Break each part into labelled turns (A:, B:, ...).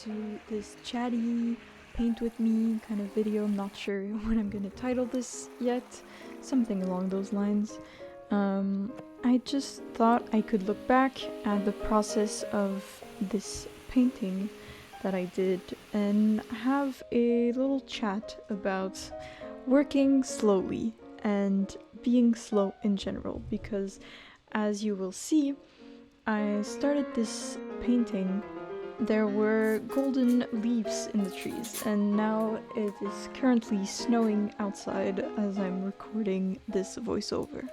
A: to this Chatty paint with me kind of video. I'm not sure what I'm gonna title this yet, something along those lines. I just thought I could look back at the process of this painting that I did and have a little chat about working slowly and being slow in general, because as you will see, I started this painting. There were golden leaves in the trees, and now it is currently snowing outside as I'm recording this voiceover.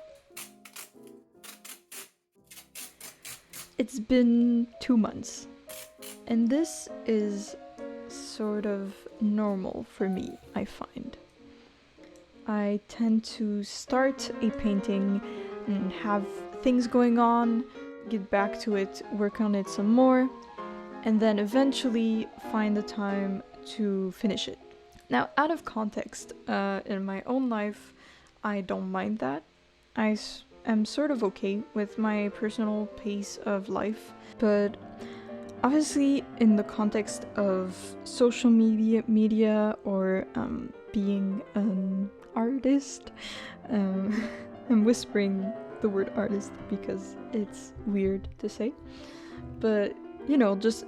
A: It's been 2 months, and this is sort of normal for me, I find. I tend to start a painting and have things going on, get back to it, work on it some more, and then eventually find the time to finish it. Now, out of context, in my own life, I don't mind that. I am sort of okay with my personal pace of life, but obviously in the context of social media or being an artist, I'm whispering the word artist because it's weird to say, but you know, just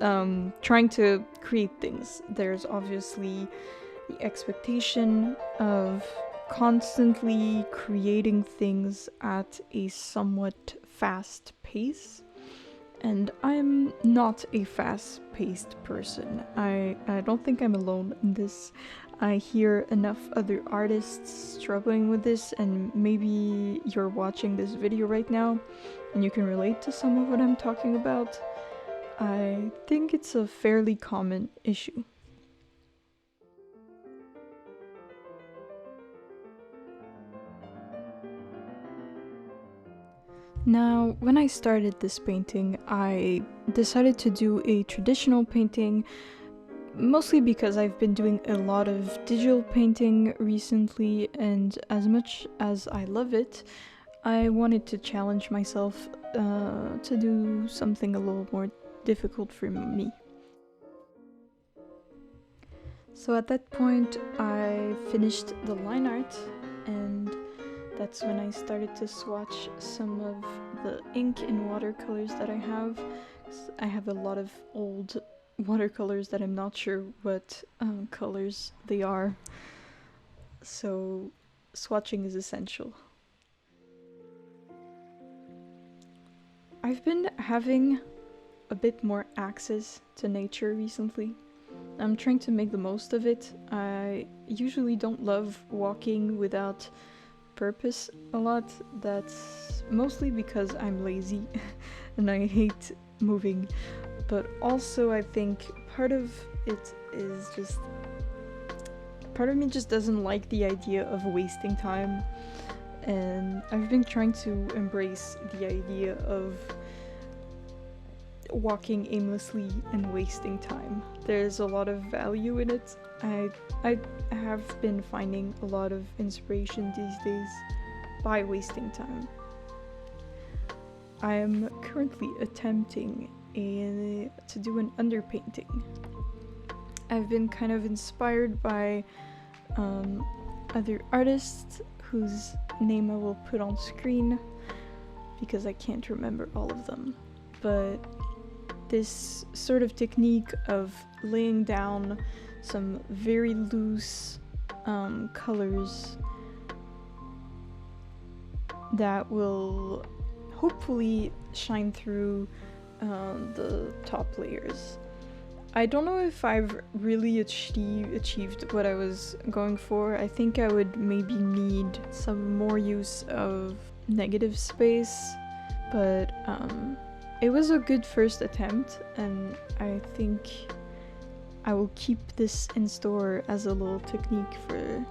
A: trying to create things. There's obviously the expectation of constantly creating things at a somewhat fast pace, and I'm not a fast-paced person. I don't think I'm alone in this. I hear enough other artists struggling with this, and maybe you're watching this video right now and you can relate to some of what I'm talking about. I think it's a fairly common issue. Now, when I started this painting, I decided to do a traditional painting, mostly because I've been doing a lot of digital painting recently, and as much as I love it, I wanted to challenge myself to do something a little more difficult for me. So at that point, I finished the line art, and that's when I started to swatch some of the ink and watercolors that I have. I have a lot of old watercolors that I'm not sure what colors they are, so swatching is essential. I've been having a bit more access to nature recently. I'm trying to make the most of it. I usually don't love walking without purpose a lot. That's mostly because I'm lazy and I hate moving, but also I think part of it is just part of me just doesn't like the idea of wasting time, and I've been trying to embrace the idea of walking aimlessly and wasting time. There's a lot of value in it. I have been finding a lot of inspiration these days by wasting time. I am currently attempting to do an underpainting. I've been kind of inspired by other artists whose name I will put on screen because I can't remember all of them, but this sort of technique of laying down some very loose colors that will hopefully shine through the top layers. I don't know if I've really achieved what I was going for. I think I would maybe need some more use of negative space, but it was a good first attempt, and I think I will keep this in store as a little technique for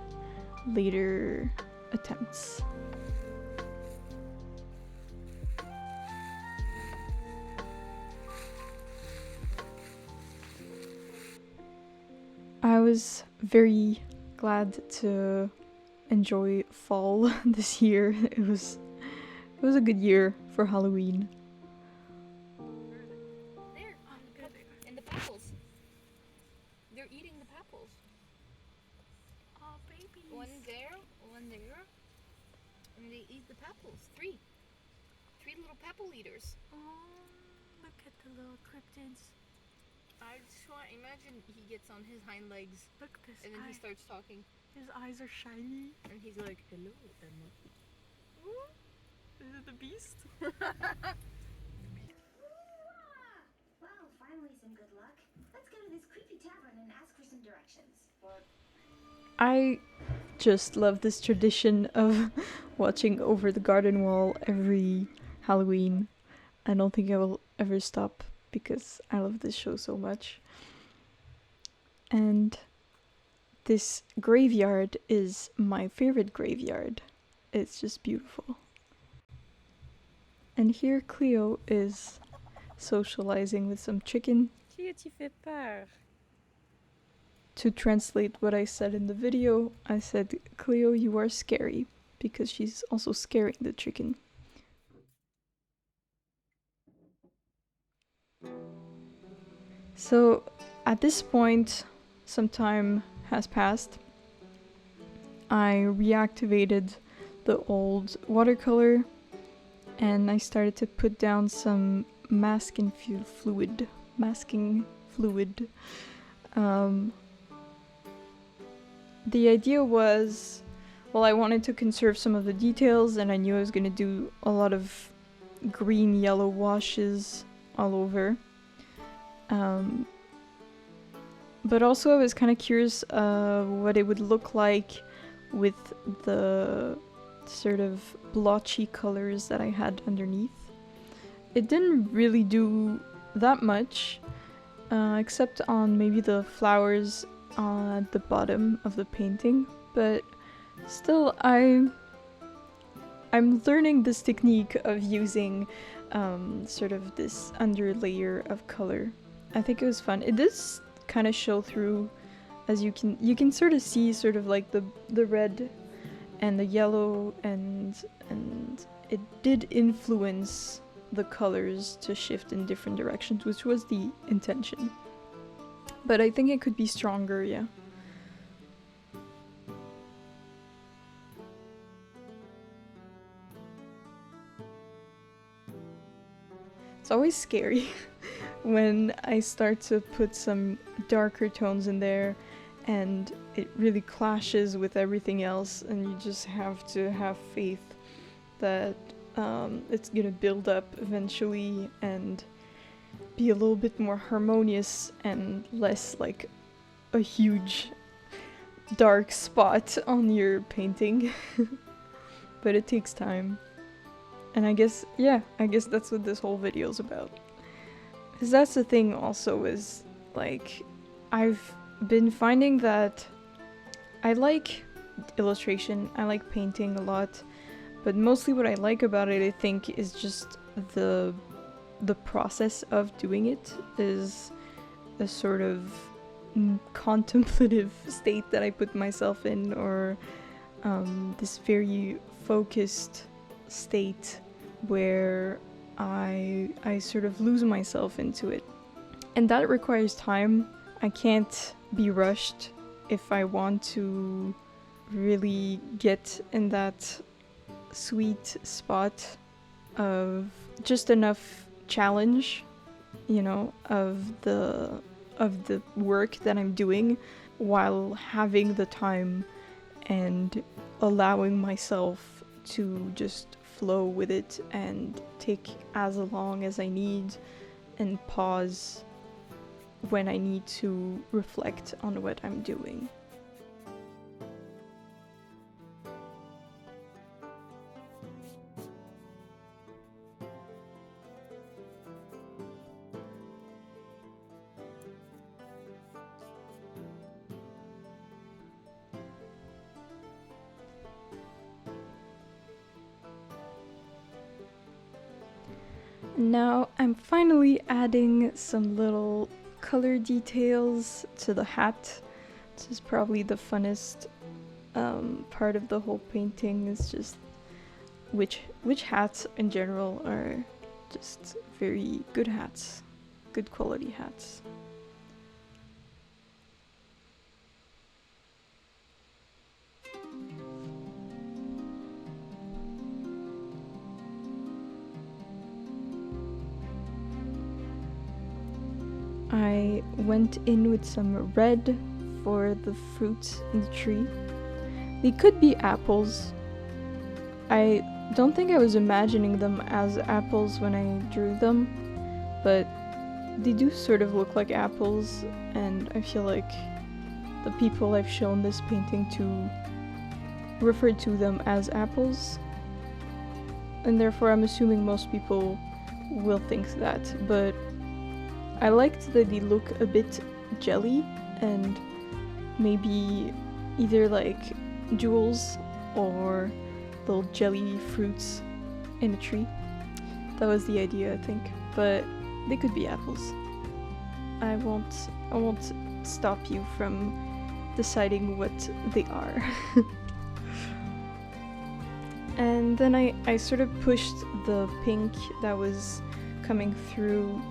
A: later attempts. I was very glad to enjoy fall this year. It was a good year for Halloween.
B: In the puddles. They're eating the papples.
C: Oh, babies.
B: One there, and they eat the papples. Three little papple eaters.
C: Oh, look at the little cryptids.
B: I just want imagine he gets on his hind legs.
C: Look at this
B: and then
C: eye.
B: he starts talking.
C: His eyes are shiny.
B: And he's like, "Hello, Emma."
C: Is it the beast?
D: Well, finally some good luck. Let's go to this creepy tavern and ask for some directions.
A: I just love this tradition of watching Over the Garden Wall every Halloween. I don't think I will ever stop because I love this show so much. And this graveyard is my favorite graveyard. It's just beautiful. And here Cleo is socializing with some chicken.
C: Cleo, tu fais peur.
A: To translate what I said in the video, I said, Cleo, you are scary, because she's also scaring the chicken. So at this point, some time has passed. I reactivated the old watercolor and I started to put down some masking fluid. The idea was, well, I wanted to conserve some of the details and I knew I was going to do a lot of green yellow washes all over. But also I was kind of curious what it would look like with the sort of blotchy colors that I had underneath. It didn't really do that much, except on maybe the flowers at the bottom of the painting, but still I'm learning this technique of using sort of this underlayer of color. I think it was fun. It does kind of show through, as you can sort of see sort of like the red and the yellow, and it did influence the colors to shift in different directions, which was the intention. But I think it could be stronger, yeah. It's always scary when I start to put some darker tones in there and it really clashes with everything else, and you just have to have faith that it's gonna build up eventually and be a little bit more harmonious and less like a huge dark spot on your painting. But it takes time. And I guess that's what this whole video is about. Because that's the thing also, is like, I've been finding that I like illustration, I like painting a lot, but mostly what I like about it, I think, is just the process of doing it is a sort of contemplative state that I put myself in, or this very focused state where I sort of lose myself into it. And that requires time. I can't be rushed if I want to really get in that sweet spot of just enough challenge, you know, of the work that I'm doing, while having the time and allowing myself to just flow with it and take as long as I need and pause when I need to reflect on what I'm doing. Now I'm finally adding some little color details to the hat. This is probably the funnest part of the whole painting, is just which hats in general are just very good hats, good quality hats. I went in with some red for the fruits in the tree. They could be apples. I don't think I was imagining them as apples when I drew them, but they do sort of look like apples, and I feel like the people I've shown this painting to refer to them as apples, and therefore I'm assuming most people will think that, but I liked that they look a bit jelly and maybe either like jewels or little jelly fruits in a tree. That was the idea, I think, but they could be apples. I won't stop you from deciding what they are. And then I sort of pushed the pink that was coming through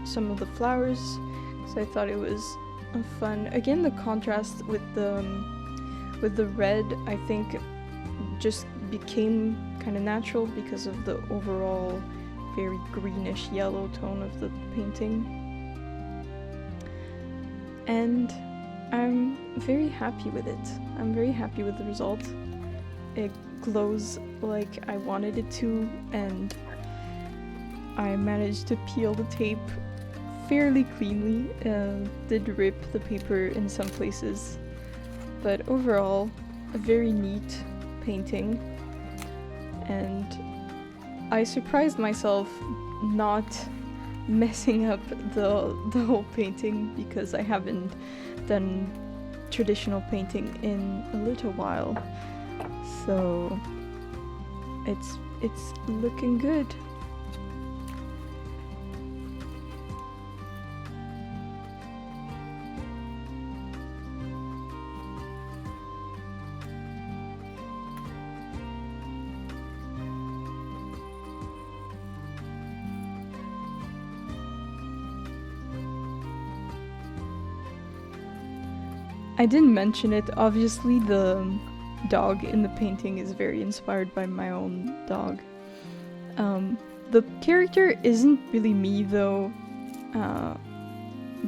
A: some of the flowers, so I thought it was fun. Again, the contrast with the red, I think, just became kind of natural because of the overall very greenish yellow tone of the painting. And I'm very happy with it. I'm very happy with the result. It glows like I wanted it to, and I managed to peel the tape fairly cleanly. Did rip the paper in some places, but overall a very neat painting, and I surprised myself not messing up the whole painting because I haven't done traditional painting in a little while, so it's looking good. I didn't mention it, obviously the dog in the painting is very inspired by my own dog. The character isn't really me though,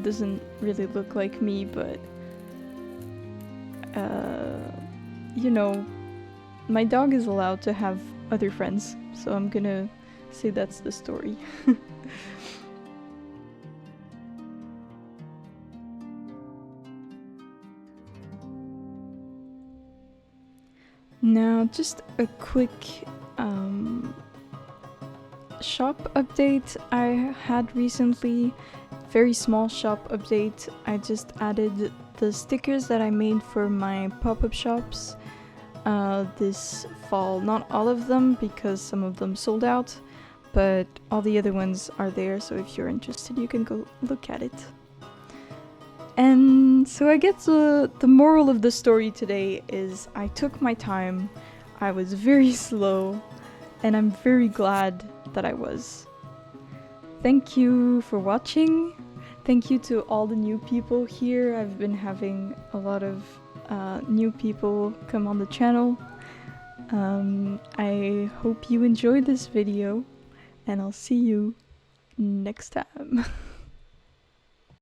A: doesn't really look like me, but you know, my dog is allowed to have other friends, so I'm gonna say that's the story. Now, just a quick shop update I had recently. Very small shop update. I just added the stickers that I made for my pop-up shops this fall. Not all of them because some of them sold out, but all the other ones are there, so if you're interested you can go look at it. And so I guess the moral of the story today is I took my time, I was very slow, and I'm very glad that I was. Thank you for watching. Thank you to all the new people here. I've been having a lot of new people come on the channel. I hope you enjoyed this video, and I'll see you next time.